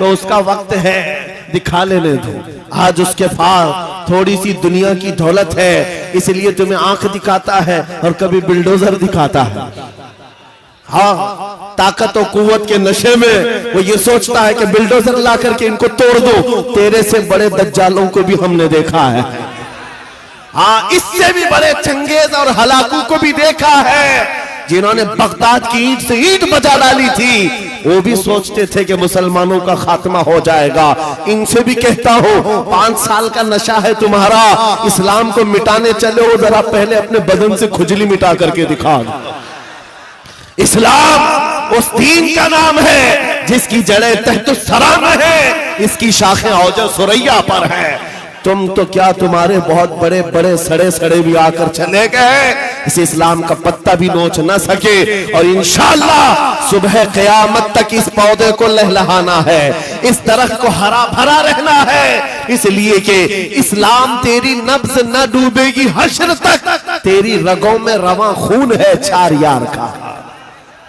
तो उसका वक्त है, दिखा लेने दो। आज उसके पास थोड़ी सी दुनिया की दौलत है, इसलिए तुम्हें आंख दिखाता है और कभी बुलडोजर दिखाता है। हाँ, ताकत और कुव्वत के नशे में वो ये सोचता है कि बुलडोजर ला करके इनको तोड़ दो। तेरे से बड़े दज्जालों को भी हमने देखा है। हाँ, इससे भी बड़े चंगेज और हलाकू को भी देखा है, जिन्होंने बगदाद की ईंट से ईंट बजा डाली थी। वो भी सोचते थे कि मुसलमानों का खात्मा हो जाएगा। इनसे भी कहता हूँ, 5 साल का नशा है तुम्हारा, इस्लाम को मिटाने चले हो, जरा पहले अपने बदन से खुजली मिटा करके दिखा दो। इस्लाम उस दीन का नाम है जिसकी जड़ें तहतुस्सरा में है, इसकी शाखें औज सुरैया पर है। तुम तो क्या, तुम्हारे बहुत बड़े बड़े सड़े सड़े भी आकर चले गए, इस इस्लाम का पत्ता भी नोच ना सके। और इंशाअल्लाह सुबह क़यामत तक इस पौधे को लहलहाना है, इस दरख्त को हरा भरा रहना है, इसलिए कि इस्लाम तेरी नब्ज न डूबेगी हश्र तक। तेरी रगों में रवां खून है चार यार का,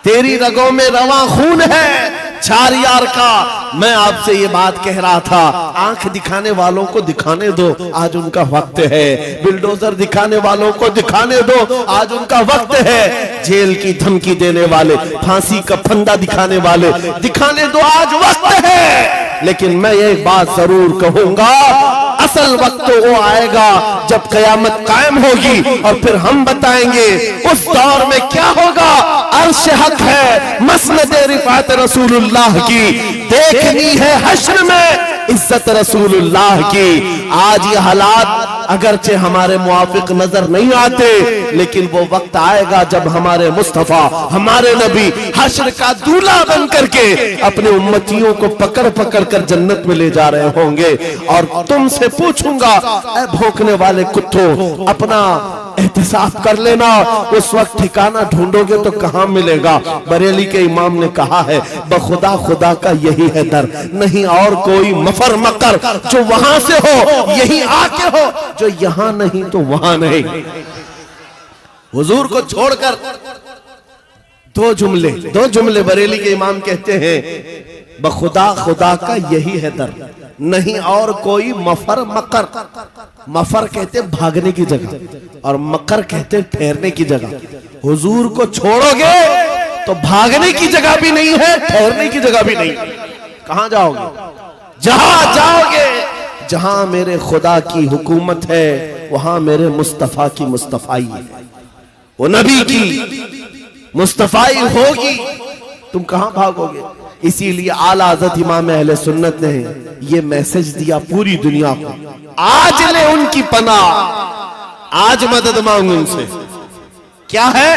तेरी रगों में रवां खून है चार यार का। मैं आपसे ये बात कह रहा था, आंख दिखाने वालों को दिखाने दो, आज उनका वक्त है। बुलडोजर दिखाने वालों को दिखाने दो, आज उनका वक्त है। जेल की धमकी देने वाले, फांसी का फंदा दिखाने वाले, दिखाने दो, आज वक्त है। लेकिन मैं एक बात जरूर कहूंगा, असल वक्त तो वो आएगा जब क़यामत कायम होगी, और फिर हम बताएंगे उस दौर में क्या होगा। अर्श हक है, मसनद रिफात रसूलुल्लाह की, देखनी है हश्र में इज्जत रसूलुल्लाह की। आज ये हालात अगरचे हमारे मुआफिक नजर नहीं आते, लेकिन वो वक्त आएगा जब हमारे मुस्तफा, हमारे नबी हश्र का दूल्हा बन करके अपने उम्मतियों को पकड़ पकड़ कर जन्नत में ले जा रहे होंगे। और तुमसे पूछूंगा, ऐ भौंकने वाले कुत्तों, अपना एहतिसाब कर लेना, उस वक्त ठिकाना ढूंढोगे तो कहां मिलेगा। बरेली के इमाम ने कहा है, बखुदा खुदा का यही है दर, नहीं और कोई मफर मकर, जो वहां से हो यही आके हो, जो यहां नहीं तो वहां नहीं। हुजूर को छोड़कर दो जुमले बरेली के इमाम कहते हैं, बखुदा खुदा का यही है दर, नहीं और कोई मफर मकर। मफर कहते भागने की जगह और मकर कहते ठहरने की जगह। हुजूर को छोड़ोगे तो भागने की जगह भी नहीं है, ठहरने की जगह भी नहीं। कहां जाओगे? जहां जाओगे, जहां मेरे खुदा की हुकूमत है, वहां मेरे मुस्तफा की मुस्तफाई है, वो नबी की मुस्तफाई होगी। तुम कहां भागोगे? इसीलिए आला हज़रत इमाम अहले सुन्नत ने ये मैसेज दिया पूरी दुनिया को, आज ले उनकी पनाह, आज मदद मांग उनसे। क्या है?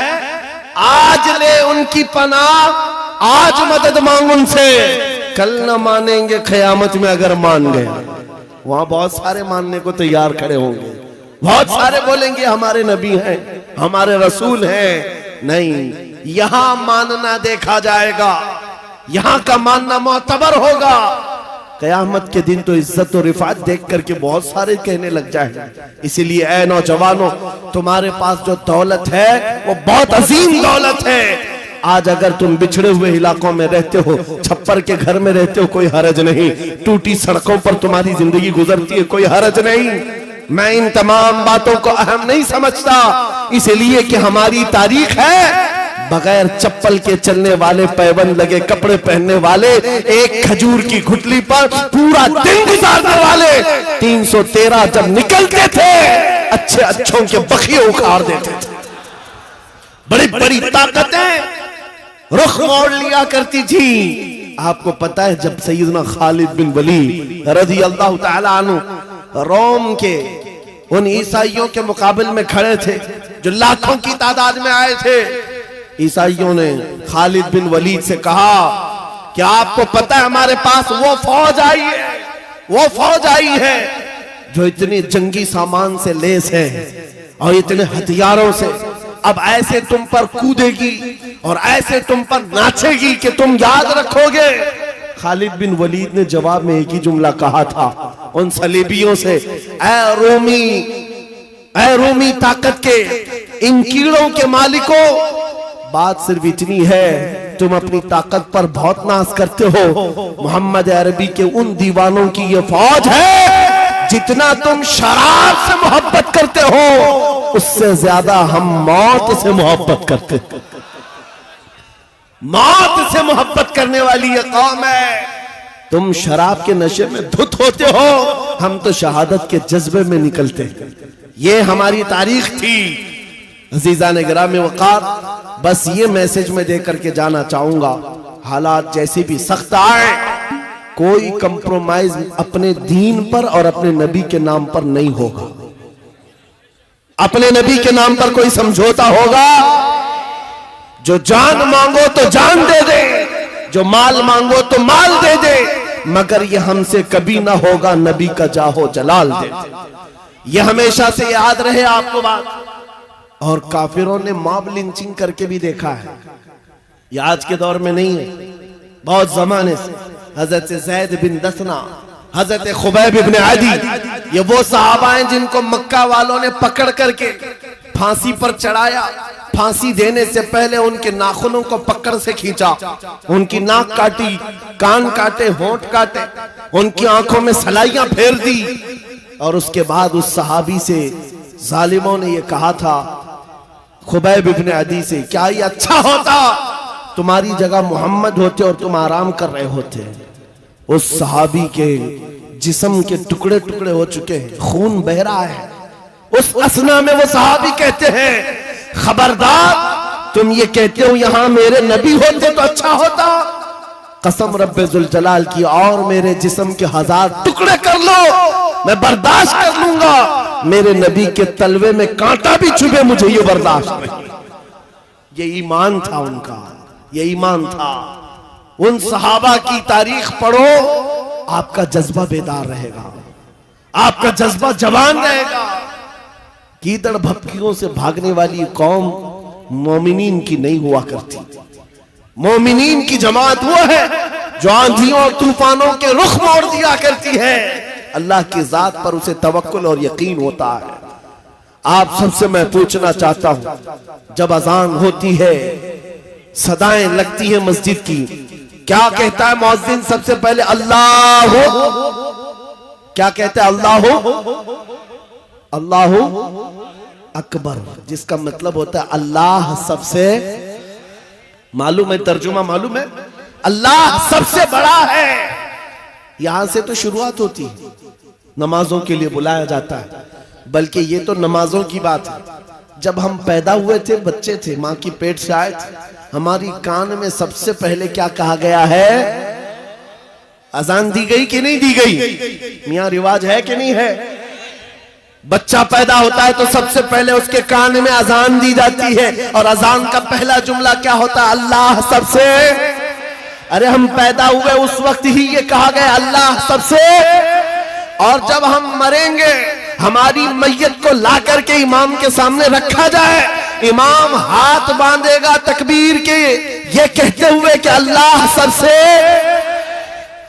आज ले उनकी पनाह, आज मदद मांग उनसे। कल न मानेंगे क़यामत में अगर मान गए। वहां बहुत सारे मानने को तैयार खड़े होंगे, बहुत सारे बोलेंगे हमारे नबी हैं, हमारे रसूल हैं। नहीं, यहां मानना देखा जाएगा, यहां का मानना मोतबर होगा। क़यामत के दिन तो इज्जत और रिफात देख करके बहुत सारे कहने लग जाएंगे। इसीलिए ऐ नौजवानों, तुम्हारे पास जो दौलत है वो बहुत अजीम दौलत है। आज अगर तुम बिछड़े हुए इलाकों में रहते हो, छप्पर के घर में रहते हो, कोई हरज नहीं। टूटी सड़कों पर तुम्हारी जिंदगी गुजरती है, कोई हरज नहीं। मैं इन तमाम बातों को अहम नहीं समझता, इसलिए कि हमारी तारीख है बगैर चप्पल के चलने वाले, पैबंद लगे कपड़े पहनने वाले, एक खजूर की घुटली पर पूरा दिन गुजारने वाले। 313 जब निकलते थे, अच्छे अच्छों के बखिए उखाड़ देते थे। बड़ी बड़ी ताकतें रुख मोड़ लिया करती थी। आपको पता है, जब सैयदना खालिद बिन वलीद रज़ी अल्लाह तआला अन्हु रोम के उन ईसाइयों के मुकाबले में खड़े थे जो लाखों की तादाद में आए थे, ईसाइयों ने खालिद बिन वलीद से कहा, क्या आपको पता है हमारे पास वो फौज आई है, वो फौज आई है जो इतने जंगी सामान से लेस है और इतने हथियारों से, अब ऐसे तुम पर कूदेगी और ऐसे तुम पर नाचेगी कि तुम याद रखोगे। खालिद बिन वलीद ने जवाब में एक ही जुमला कहा था उन सलीबियों से, ऐ रोमी ताकत के इन कीड़ों के मालिकों, बात सिर्फ इतनी है, तुम अपनी ताकत पर बहुत नाज करते हो। मोहम्मद अरबी के उन दीवानों की ये फौज है, जितना तुम शराब से मोहब्बत करते हो उससे ज्यादा हम मौत से मोहब्बत करते हैं। मौत से मोहब्बत करने वाली ये कौम है। तुम शराब के नशे में धुत होते हो, हम तो शहादत के जज्बे में निकलते हैं। ये हमारी तारीख थी। अजीज़ान गिरामी वक़ार, बस ये मैसेज में दे करके जाना चाहूंगा, हालात जैसी भी सख्त आए, कोई कंप्रोमाइज अपने दीन पर और अपने नबी के नाम पर नहीं होगा। अपने नबी के नाम पर कोई समझौता होगा, जो जान मांगो तो जान दे दे, जो माल मांगो तो माल दे दे, मगर ये हमसे कभी ना होगा नबी का जाहो जलाल दे दे। ये हमेशा से याद रहे आपको बात। और काफिरों ने मॉब लिंचिंग करके भी देखा है। ये आज के दौर में नहीं है, बहुत जमाने से। हजरत ज़ैद बिन दसना, हजरत खुबैब इब्न अदी, ये वो सहाबा हैं जिनको मक्का वालों ने पकड़ करके फांसी पर चढ़ाया। फांसी देने से पहले उनके नाखूनों को पकड़ से खींचा, उनकी नाक काटी, कान काटे, होंठ काटे, उनकी आंखों में सलाइयां फेर दी। और उसके बाद उस सहाबी से जालिमों ने ये कहा था, खुबैब इब्न अदी से, क्या ये अच्छा होता तुम्हारी जगह मोहम्मद होते और तुम आराम कर रहे होते। उस सहाबी के जिस्म के टुकड़े टुकड़े हो चुके हैं, खून बह रहा है। उस असना में वो सहाबी कहते हैं, खबरदार तुम ये कहते हो यहां मेरे नबी होते तो अच्छा होता, कसम रब्बे जुल जलाल की, और मेरे जिस्म के 1000 टुकड़े कर लो, मैं बर्दाश्त कर लूंगा। मेरे नबी के तलवे में कांटा भी चुभे, मुझे ये बर्दाश्त नहीं। ये ईमान था उनका, ये ईमान था। उन सहाबा की तारीख पढ़ो, आपका जज्बा बेदार रहेगा, आपका जज्बा जवान रहेगा। कीदड़ भपकियों से भागने वाली कौम मोमिनीन की नहीं हुआ करती। मोमिनीन की जमात वो है जो आंधियों और तूफानों के रुख मोड़ दिया करती है। अल्लाह की जात पर उसे तवक्कुल और यकीन होता है। आप सबसे मैं पूछना चाहता हूं, जब अजान होती है, सदाएं लगती है मस्जिद की, क्या कहता है मुअज्जिन सबसे पहले? अल्लाह। क्या कहता है? अल्लाह अकबर, जिसका मतलब होता है अल्लाह सबसे, मालूम है तर्जुमा? मालूम है, अल्लाह सबसे बड़ा है। यहां से तो शुरुआत होती है, नमाजों के लिए बुलाया जाता है। बल्कि ये तो नमाजों की बात है। जब हम पैदा हुए थे, बच्चे थे, माँ की पेट से आए थे, हमारी कान में सबसे पहले क्या कहा गया है? अजान दी गई कि नहीं दी गई? मियां रिवाज है कि नहीं है? बच्चा पैदा होता है तो सबसे पहले उसके कान में अजान दी जाती है, और अजान का पहला जुमला क्या होता है? अल्लाह सबसे। अरे हम पैदा हुए उस वक्त ही ये कहा गया अल्लाह सबसे। और जब हम मरेंगे, हमारी मैयत को ला करके इमाम के सामने रखा जाए, इमाम हाथ बांधेगा तकबीर के, ये कहते हुए कि अल्लाह सबसे।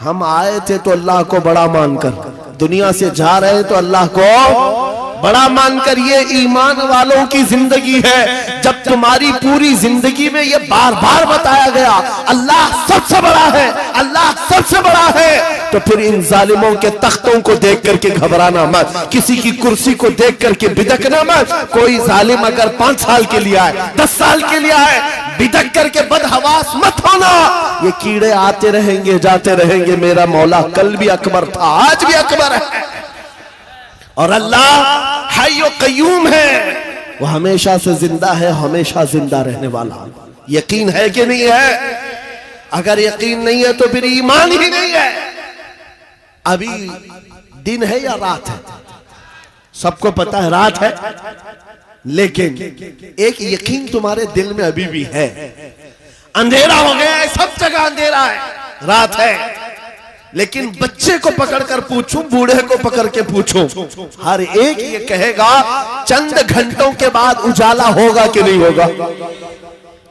हम आए थे तो अल्लाह को बड़ा मानकर, दुनिया से जा रहे तो अल्लाह को बड़ा मानकर। ये ईमान वालों की जिंदगी है। जब तुम्हारी पूरी जिंदगी में ये बार बार बताया गया अल्लाह सबसे बड़ा है, अल्लाह सबसे बड़ा है, तो फिर इन जालिमों के तख्तों को देख करके घबराना मत, किसी की कुर्सी को देख करके बिदकना मत। कोई जालिम अगर 5 साल के लिए आए, 10 साल के लिए आए, बिदक करके बदहवास मत होना। ये कीड़े आते रहेंगे, जाते रहेंगे। मेरा मौला कल भी अकबर था, आज भी अकबर है। और अल्लाह हय्यो कय्यूम है, वो हमेशा से जिंदा है, हमेशा जिंदा रहने वाला। यकीन है कि नहीं है? अगर यकीन नहीं है तो फिर ईमान ही नहीं है। अभी दिन है या रात है? सबको पता है रात है, लेकिन एक यकीन तुम्हारे दिल में अभी भी है। अंधेरा हो गया है, सब जगह अंधेरा है, रात है। लेकिन बच्चे को पकड़कर पूछूं, बूढ़े को पकड़ के पूछूं, हर एक ये कहेगा चंद घंटों के बाद उजाला होगा कि नहीं होगा।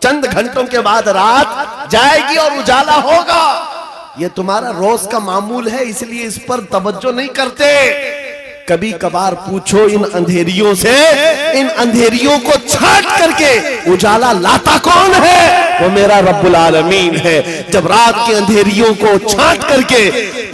चंद घंटों के बाद रात जाएगी और उजाला होगा। ये तुम्हारा रोज का मामूल है, इसलिए इस पर तवज्जो नहीं करते। कभी कभार पूछो इन अंधेरियों से, इन अंधेरियों को छाट करके उजाला लाता कौन है? वो मेरा रब्बुल आलमीन है। जब रात के अंधेरियों को छाट करके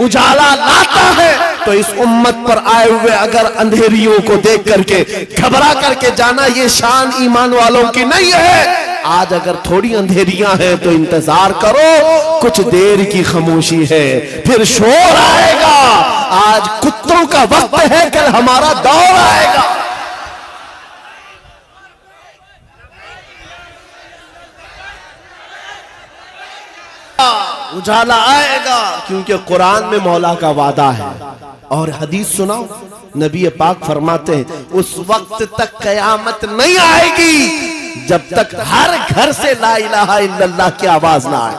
उजाला लाता है तो इस उम्मत पर आए हुए अगर अंधेरियों को देख करके घबरा करके जाना, ये शान ईमान वालों की नहीं है। आज अगर थोड़ी अंधेरियां हैं तो इंतजार करो, कुछ देर की खामोशी है, फिर शोर आएगा। आज कुत्तों का वक्त है, कल हमारा दौर आएगा। उजाला आएगा, क्योंकि कुरान में मौला का वादा है। और हदीस सुनाओ, नबी पाक फरमाते हैं उस वक्त तक कयामत नहीं आएगी जब तक हर घर से ला इलाहा इल्लल्लाह की आवाज ना आए।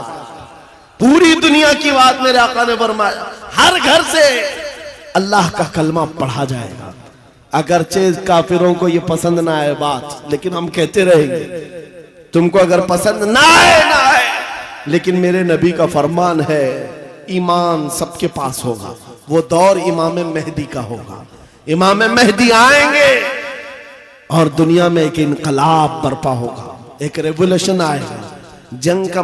पूरी दुनिया की बात मेरे आका ने फरमाया, हर घर से अल्लाह का कलमा पढ़ा जाएगा। अगरचे काफिरों को ये पसंद ना आए बात, लेकिन हम कहते रहेंगे। तुमको अगर पसंद ना आए, लेकिन मेरे नबी का फरमान है ईमान सबके पास होगा। वो दौर इमाम मेहदी का होगा। इमाम मेहदी आएंगे और दुनिया में एक इनकलाब बर्पा होगा, एक रेवोल्यूशन आएगा। जंग का